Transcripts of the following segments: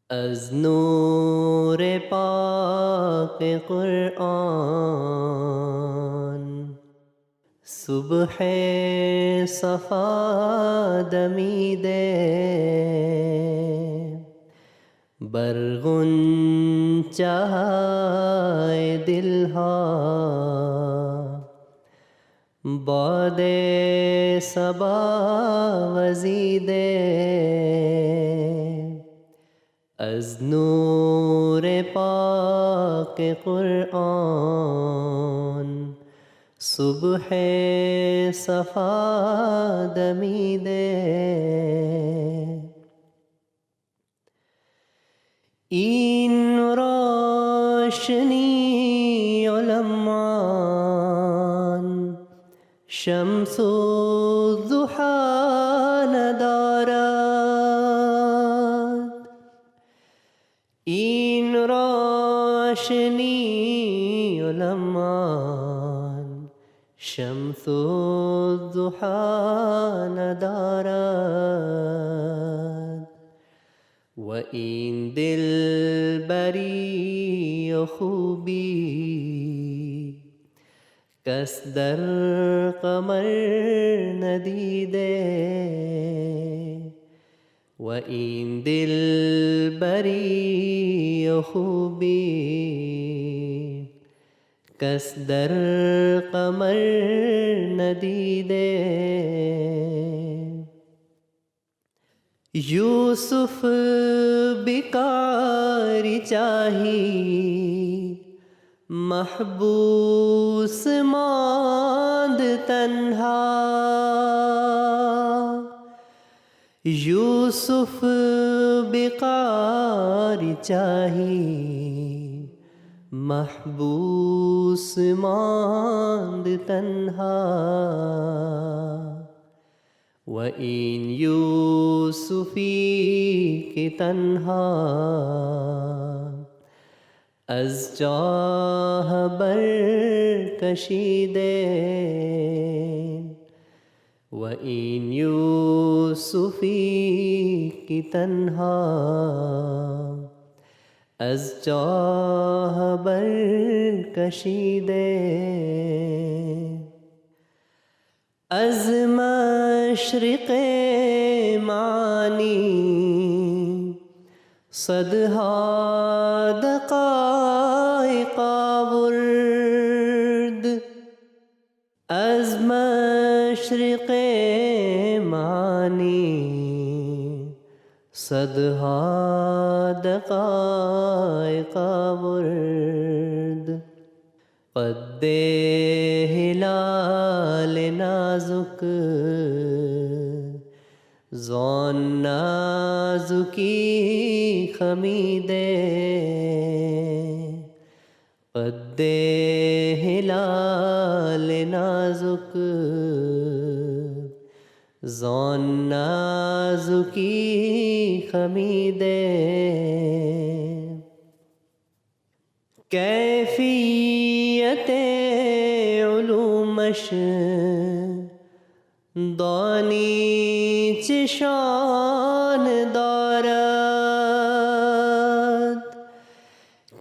از نور پاک قرآن صبح صفا دمیده بر غنچه‌های دلها باد صبا وزیده از نور پاک قرآن صبح صفا دمیده این روشنی علمان شمس الضحی ندارد این روشنی علمان شمس الضحی ندارد و این دلبری و خوبی کس در قمر ندیده و این دلبری و خوبی کس در قمر ندیده یوسف بیکاری چاہی محبوس ماند تنها یوسف بیکاری چاہی محبوس ماند تنها و این یوسفی که تنها از جاه برکشیده و این یوسفی که تنها از جاه برکشیده از مشرق معانی صدها دقایق آورد از مشرق معانی صدها دقایق آورد قد هلال نازک زان نازکی خمیده قد هلال نازک زان نازکی خمیده کیفیت علومش دانی چشان دارد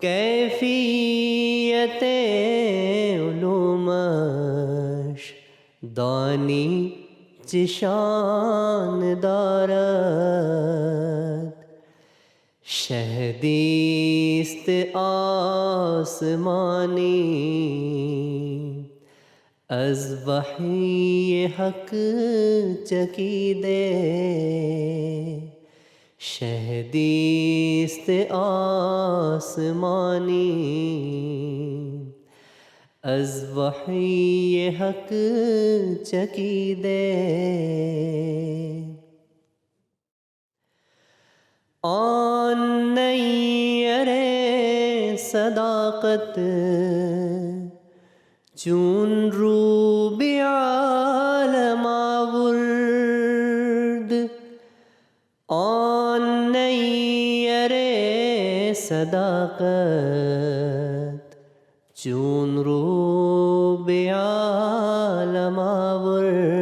کیفیت علومش دانی چشان دارد شهدیست آسمانی از وحی حق چکیده شهدیست آسمانی از وحی حق چکیده آن نیر صداقت چون رو به عالم آورد آن نیر صداقت چون رو به عالم آورد